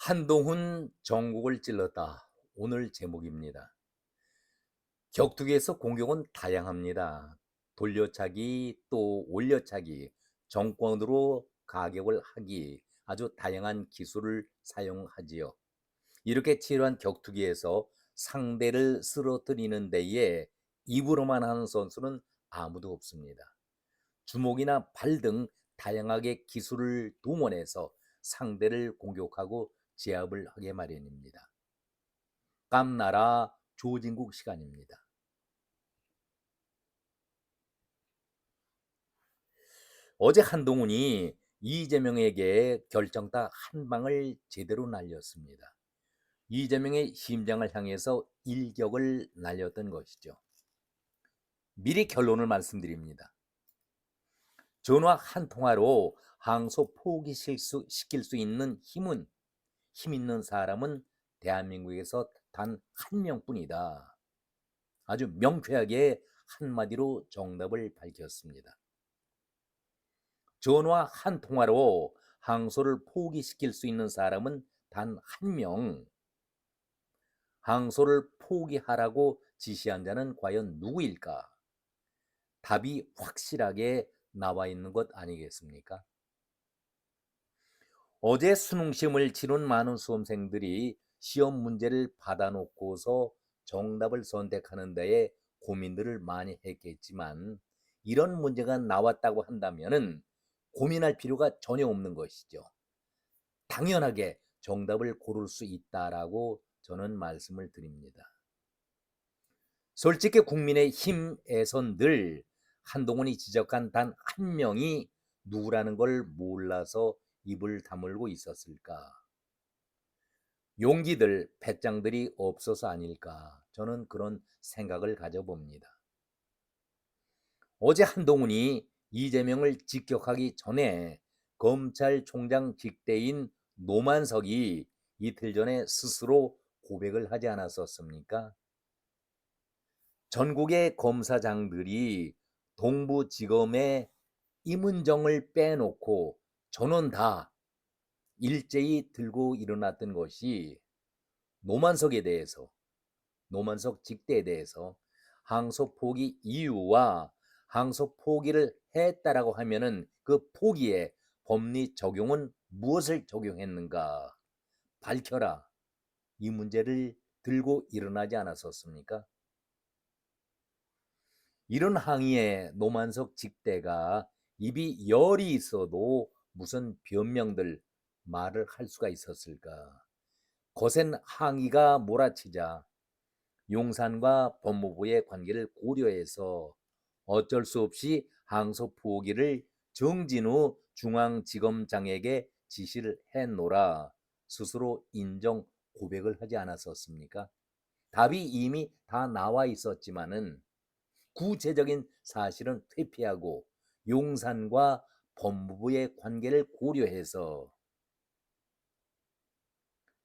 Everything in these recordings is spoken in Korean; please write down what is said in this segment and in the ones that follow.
한동훈 전국을 찔렀다. 오늘 제목입니다. 격투기에서 공격은 다양합니다. 돌려차기 또 올려차기, 정권으로 가격을 하기, 아주 다양한 기술을 사용하지요. 이렇게 치열한 격투기에서 상대를 쓰러뜨리는 데에 입으로만 하는 선수는 아무도 없습니다. 주먹이나 발 등 다양하게 기술을 동원해서 상대를 공격하고 제압을 하게 마련입니다. 깜나라 조진국 시간입니다. 어제 한동훈이 이재명에게 결정타 한 방을 제대로 날렸습니다. 이재명의 심장을 향해서 일격을 날렸던 것이죠. 미리 결론을 말씀드립니다. 전화 한 통화로 항소 포기시킬 수 있는 힘 있는 사람은 대한민국에서 단 한 명뿐이다. 아주 명쾌하게 한마디로 정답을 밝혔습니다. 전화 한 통화로 항소를 포기시킬 수 있는 사람은 단 한 명. 항소를 포기하라고 지시한 자는 과연 누구일까? 답이 확실하게 나와 있는 것 아니겠습니까? 어제 수능 시험을 치른 많은 수험생들이 시험 문제를 받아놓고서 정답을 선택하는 데에 고민들을 많이 했겠지만, 이런 문제가 나왔다고 한다면은 고민할 필요가 전혀 없는 것이죠. 당연하게 정답을 고를 수 있다라고 저는 말씀을 드립니다. 솔직히 국민의힘에선 늘 한동훈이 지적한 단 한 명이 누구라는 걸 몰라서 입을 다물고 있었을까? 용기들, 배짱들이 없어서 아닐까? 저는 그런 생각을 가져봅니다. 어제 한동훈이 이재명을 직격하기 전에 검찰총장 직대인 노만석이 이틀 전에 스스로 고백을 하지 않았었습니까? 전국의 검사장들이 동부지검의 임은정을 빼놓고 전원 다 일제히 들고 일어났던 것이 노만석에 대해서, 노만석 직대에 대해서 항소 포기 이유와 항소 포기를 했다라고 하면은 그 포기에 법리 적용은 무엇을 적용했는가 밝혀라. 이 문제를 들고 일어나지 않았었습니까? 이런 항의에 노만석 직대가 입이 열이 있어도 무슨 변명들 말을 할 수가 있었을까? 거센 항의가 몰아치자 용산과 법무부의 관계를 고려해서 어쩔 수 없이 항소 포기를 정진우 중앙지검장에게 지시를 해놓으라 스스로 인정 고백을 하지 않았었습니까? 답이 이미 다 나와 있었지만은 구체적인 사실은 회피하고 용산과 법무부의 관계를 고려해서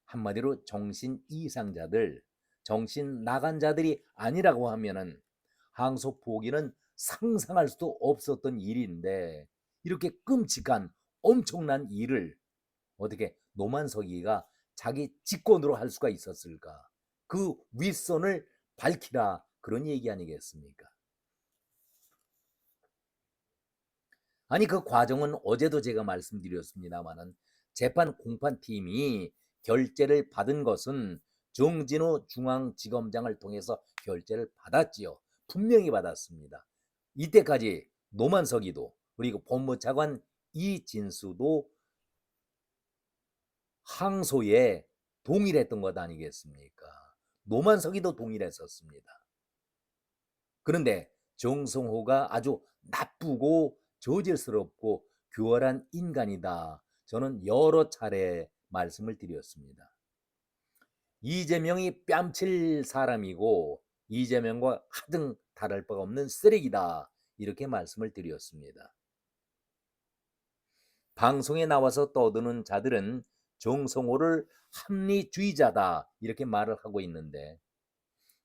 한마디로 정신 이상자들, 정신 나간 자들이 아니라고 하면은 항소 포기는 상상할 수도 없었던 일인데, 이렇게 끔찍한 엄청난 일을 어떻게 노만석이가 자기 직권으로 할 수가 있었을까? 그 윗선을 밝히라, 그런 얘기 아니겠습니까? 아니, 그 과정은 어제도 제가 말씀드렸습니다마는 재판 공판팀이 결재를 받은 것은 정진호 중앙지검장을 통해서 결재를 받았지요. 분명히 받았습니다. 이때까지 노만석이도 그리고 법무차관 이진수도 항소에 동일했던 것 아니겠습니까? 노만석이도 동일했었습니다. 그런데 정성호가 아주 나쁘고 저질스럽고 교활한 인간이다. 저는 여러 차례 말씀을 드렸습니다. 이재명이 뺨칠 사람이고 이재명과 하등 다를 바가 없는 쓰레기다. 이렇게 말씀을 드렸습니다. 방송에 나와서 떠드는 자들은 정성호를 합리주의자다 이렇게 말을 하고 있는데,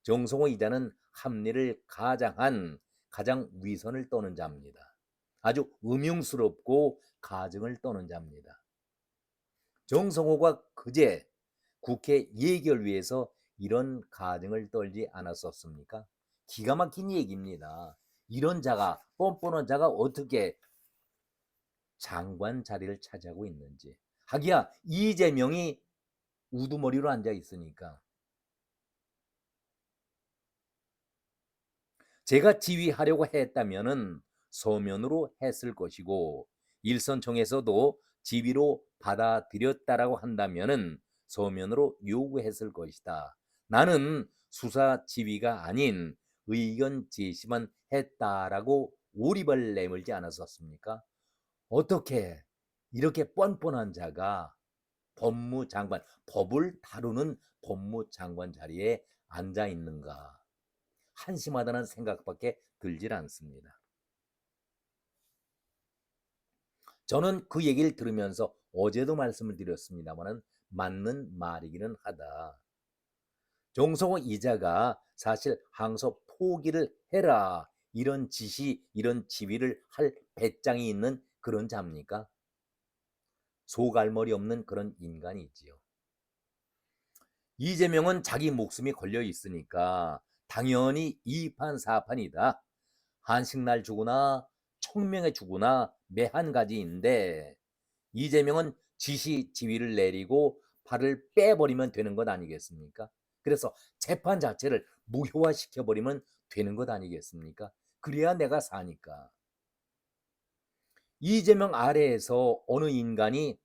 정성호 이자는 합리를 가장한 가장 위선을 떠는 자입니다. 아주 음흉스럽고 가증을 떠는 자입니다. 정성호가 그제 국회 예결위에서 이런 가정을 떨지 않았었습니까? 기가 막힌 얘기입니다. 이런 자가, 뻔뻔한 자가 어떻게 장관 자리를 차지하고 있는지. 하기야 이재명이 우두머리로 앉아 있으니까 제가 지휘하려고 했다면은 서면으로 했을 것이고, 일선청에서도 지휘로 받아들였다라고 한다면은 서면으로 요구했을 것이다. 나는 수사 지휘가 아닌 의견 제시만 했다라고 오리발 내밀지 않았었습니까? 어떻게 이렇게 뻔뻔한 자가 법무장관, 법을 다루는 법무장관 자리에 앉아 있는가? 한심하다는 생각밖에 들질 않습니다. 저는 그 얘기를 들으면서 어제도 말씀을 드렸습니다만 맞는 말이기는 하다. 정성호 이자가 사실 항소 포기를 해라, 이런 지시, 이런 지휘를 할 배짱이 있는 그런 자입니까? 소갈머리 없는 그런 인간이지요. 이재명은 자기 목숨이 걸려 있으니까 당연히 이판사판이다. 한식날 주구나 청명해 주구나 매 한 가지인데, 이재명은 지시 지휘를 내리고 발을 빼버리면 되는 것 아니겠습니까? 그래서 재판 자체를 무효화시켜버리면 되는 것 아니겠습니까? 그래야 내가 사니까. 이재명 아래에서 어느 인간이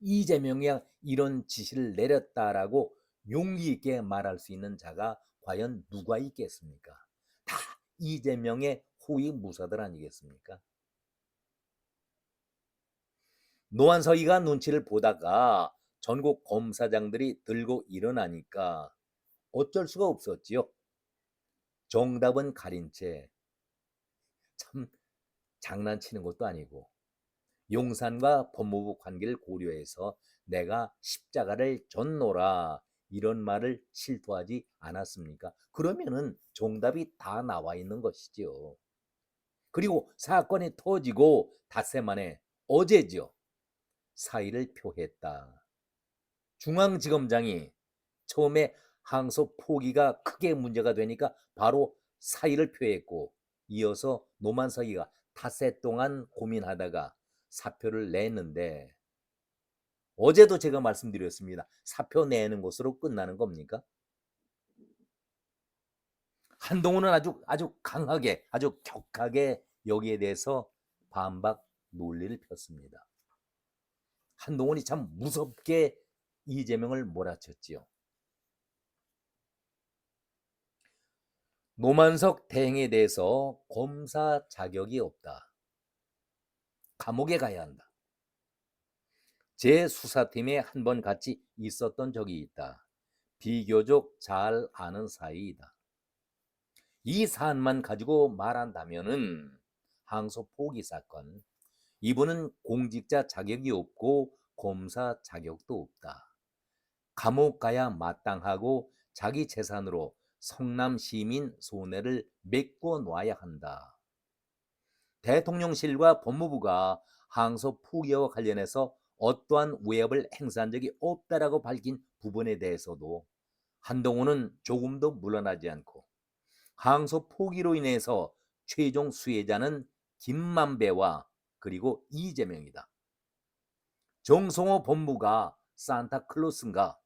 이재명이 이런 지시를 내렸다라고 용기 있게 말할 수 있는 자가 과연 누가 있겠습니까? 다 이재명의 호위 무사들 아니겠습니까? 노안서기가 눈치를 보다가 전국 검사장들이 들고 일어나니까 어쩔 수가 없었지요. 정답은 가린 채, 참 장난치는 것도 아니고 용산과 법무부 관계를 고려해서 내가 십자가를 졌노라, 이런 말을 실토하지 않았습니까? 그러면은 정답이 다 나와 있는 것이지요. 그리고 사건이 터지고 닷새 만에 어제죠, 사의를 표했다. 중앙지검장이 처음에 항소 포기가 크게 문제가 되니까 바로 사의를 표했고, 이어서 노만서기가 닷새 동안 고민하다가 사표를 냈는데, 어제도 제가 말씀드렸습니다. 사표 내는 것으로 끝나는 겁니까? 한동훈은 아주 강하게, 아주 격하게 여기에 대해서 반박 논리를 폈습니다. 한동훈이 참 무섭게 이재명을 몰아쳤지요. 노만석 대행에 대해서 검사 자격이 없다. 감옥에 가야 한다. 제 수사팀에 한 번 같이 있었던 적이 있다. 비교적 잘 아는 사이이다. 이 사안만 가지고 말한다면은 항소 포기 사건, 이분은 공직자 자격이 없고 검사 자격도 없다. 감옥 가야 마땅하고 자기 재산으로 성남 시민 손해를 메꿔 놔야 한다. 대통령실과 법무부가 항소 포기와 관련해서 어떠한 외압을 행사한 적이 없다라고 밝힌 부분에 대해서도 한동훈은 조금도 물러나지 않고, 항소 포기로 인해서 최종 수혜자는 김만배와 그리고 이재명이다. 정성호 법무가 산타클로스인가?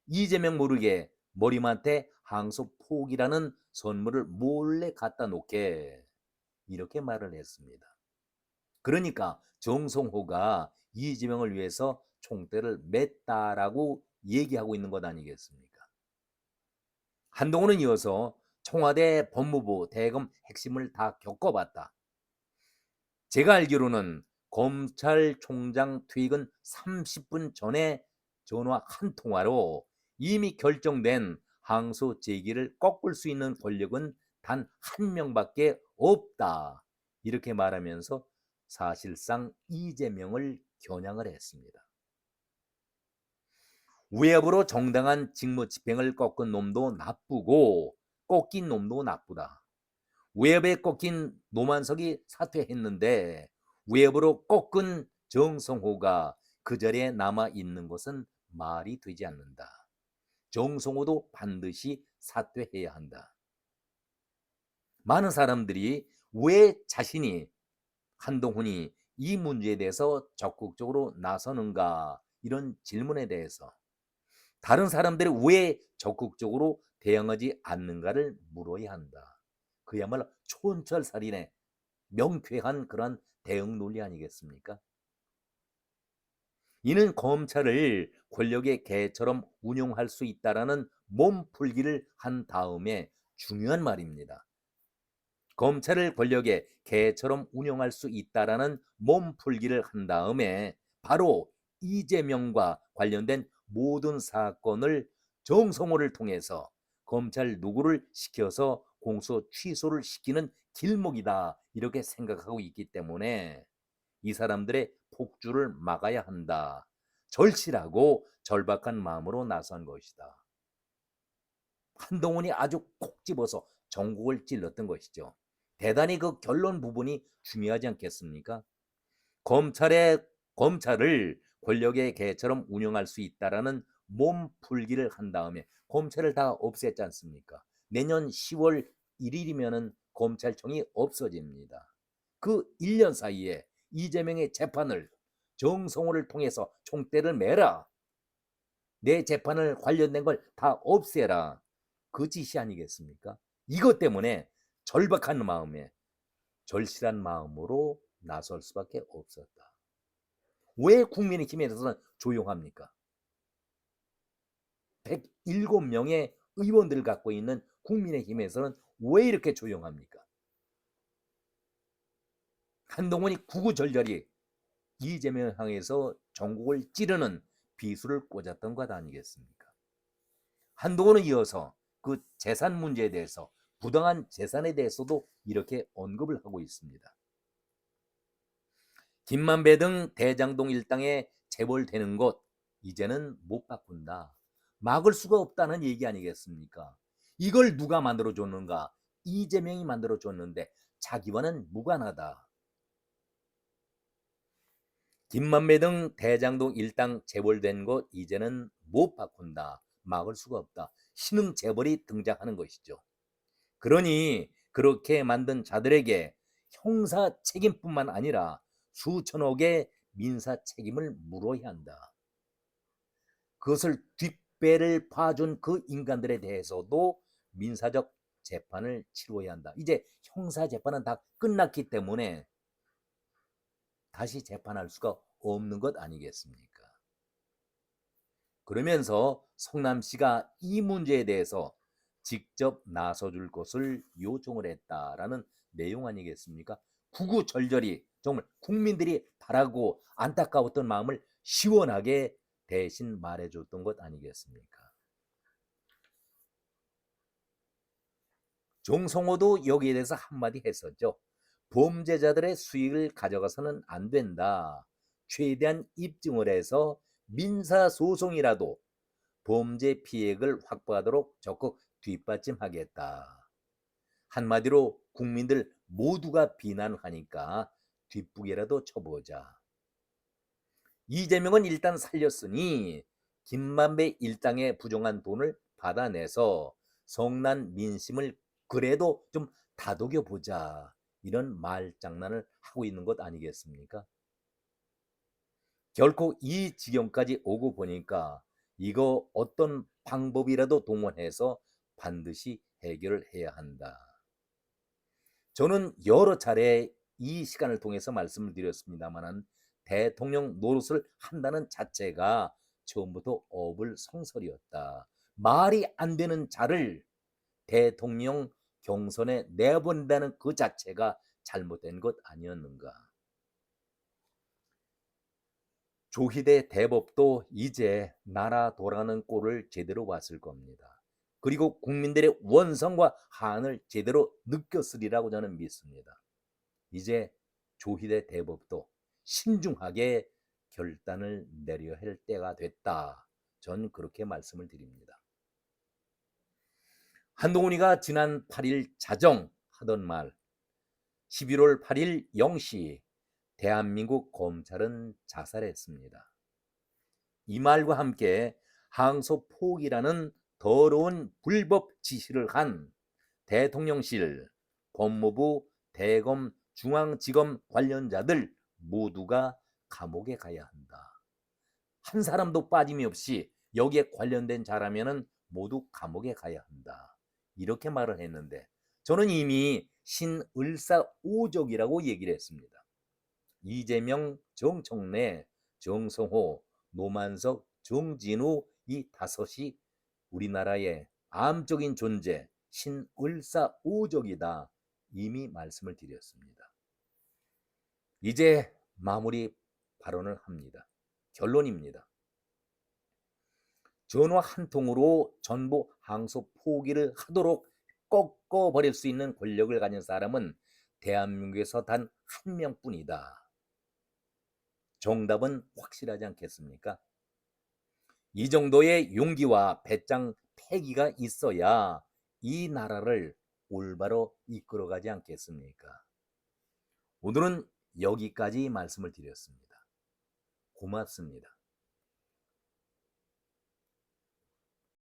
이재명 모르게 머리맡에 항소 포기라는 선물을 몰래 갖다 놓게, 이렇게 말을 했습니다. 그러니까 정성호가 이재명을 위해서 총대를 맸다라고 얘기하고 있는 것 아니겠습니까? 한동훈은 이어서 청와대 법무부 대검 핵심을 다 겪어봤다. 제가 알기로는 검찰총장 퇴근 30분 전에 전화 한 통화로 이미 결정된 항소 제기를 꺾을 수 있는 권력은 단 한 명밖에 없다, 이렇게 말하면서 사실상 이재명을 겨냥을 했습니다. 외압으로 정당한 직무 집행을 꺾은 놈도 나쁘고 꺾인 놈도 나쁘다. 외압에 꺾인 노만석이 사퇴했는데 외압으로 꺾은 정성호가 그 자리에 남아 있는 것은 말이 되지 않는다. 정성호도 반드시 사퇴해야 한다. 많은 사람들이 왜 자신이 한동훈이 이 문제에 대해서 적극적으로 나서는가 이런 질문에 대해서 다른 사람들이 왜 적극적으로 대응하지 않는가를 물어야 한다. 그야말로 촌철살인의 명쾌한 그런 대응 논리 아니겠습니까? 이는 검찰을 권력의 개처럼 운용할 수 있다라는 몸풀기를 한 다음에 중요한 말입니다. 검찰을 권력의 개처럼 운영할 수 있다라는 몸풀기를 한 다음에 바로 이재명과 관련된 모든 사건을 정성호를 통해서 검찰 누구를 시켜서 공소 취소를 시키는 길목이다 이렇게 생각하고 있기 때문에 이 사람들의 폭주를 막아야 한다. 절실하고 절박한 마음으로 나선 것이다. 한동훈이 아주 콕 집어서 전국을 찔렀던 것이죠. 대단히 그 결론 부분이 중요하지 않겠습니까? 검찰을 권력의 개처럼 운영할 수 있다라는 몸풀기를 한 다음에 검찰을 다 없앴지 않습니까? 내년 10월 1일이면은 검찰청이 없어집니다. 그 1년 사이에 이재명의 재판을 정성호를 통해서 총대를 매라. 내 재판을 관련된 걸 다 없애라. 그 짓이 아니겠습니까? 이것 때문에 절박한 마음에 절실한 마음으로 나설 수밖에 없었다. 왜 국민의힘에서는 조용합니까? 107명의 의원들을 갖고 있는 국민의힘에서는 왜 이렇게 조용합니까? 한동훈이 구구절절히 이재명을 향해서 전국을 찌르는 비수를 꽂았던 것 아니겠습니까? 한동훈은 이어서 그 재산 문제에 대해서 부당한 재산에 대해서도 이렇게 언급을 하고 있습니다. 김만배 등 대장동 일당에 재벌되는 것 이제는 못 바꾼다. 막을 수가 없다는 얘기 아니겠습니까? 이걸 누가 만들어줬는가? 이재명이 만들어줬는데 자기와는 무관하다. 김만배 등 대장동 일당 재벌된 것 이제는 못 바꾼다. 막을 수가 없다. 신흥 재벌이 등장하는 것이죠. 그러니 그렇게 만든 자들에게 형사 책임뿐만 아니라 수천억의 민사 책임을 물어야 한다. 그것을 뒷배를 봐준 그 인간들에 대해서도 민사적 재판을 치러야 한다. 이제 형사 재판은 다 끝났기 때문에 다시 재판할 수가 없는 것 아니겠습니까? 그러면서 성남시가 이 문제에 대해서 직접 나서줄 것을 요청을 했다라는 내용 아니겠습니까? 구구절절히 정말 국민들이 바라고 안타까웠던 마음을 시원하게 대신 말해줬던 것 아니겠습니까? 정성호도 여기에 대해서 한마디 했었죠. 범죄자들의 수익을 가져가서는 안 된다. 최대한 입증을 해서 민사소송이라도 범죄 피해액을 확보하도록 적극 뒷받침하겠다. 한마디로 국민들 모두가 비난하니까 뒷북이라도 쳐보자. 이재명은 일단 살렸으니 김만배 일당의 부정한 돈을 받아내서 성난 민심을 그래도 좀 다독여 보자. 이런 말장난을 하고 있는 것 아니겠습니까? 결코 이 지경까지 오고 보니까 이거 어떤 방법이라도 동원해서 반드시 해결을 해야 한다. 저는 여러 차례 이 시간을 통해서 말씀을 드렸습니다만은 대통령 노릇을 한다는 자체가 처음부터 어불성설이었다. 말이 안 되는 자를 대통령 경선에 내보낸다는 그 자체가 잘못된 것 아니었는가. 조희대 대법도 이제 나라 돌아가는 꼴을 제대로 봤을 겁니다. 그리고 국민들의 원성과 한을 제대로 느꼈으리라고 저는 믿습니다. 이제 조희대 대법도 신중하게 결단을 내려야 할 때가 됐다. 전 그렇게 말씀을 드립니다. 한동훈이가 지난 8일 자정하던 말 11월 8일 0시 대한민국 검찰은 자살했습니다. 이 말과 함께 항소 포기라는 더러운 불법 지시를 한 대통령실, 법무부, 대검, 중앙지검 관련자들 모두가 감옥에 가야 한다. 한 사람도 빠짐이 없이 여기에 관련된 자라면은 모두 감옥에 가야 한다. 이렇게 말을 했는데 저는 이미 신을사오적이라고 얘기를 했습니다. 이재명, 정청래, 정성호, 노만석, 정진우 이 다섯이 우리나라의 암적인 존재 신을사오적이다. 이미 말씀을 드렸습니다. 이제 마무리 발언을 합니다. 결론입니다. 전화 한 통으로 전부 항소 포기를 하도록 꺾어버릴 수 있는 권력을 가진 사람은 대한민국에서 단 한 명뿐이다. 정답은 확실하지 않겠습니까? 이 정도의 용기와 배짱 패기가 있어야 이 나라를 올바로 이끌어가지 않겠습니까? 오늘은 여기까지 말씀을 드렸습니다. 고맙습니다.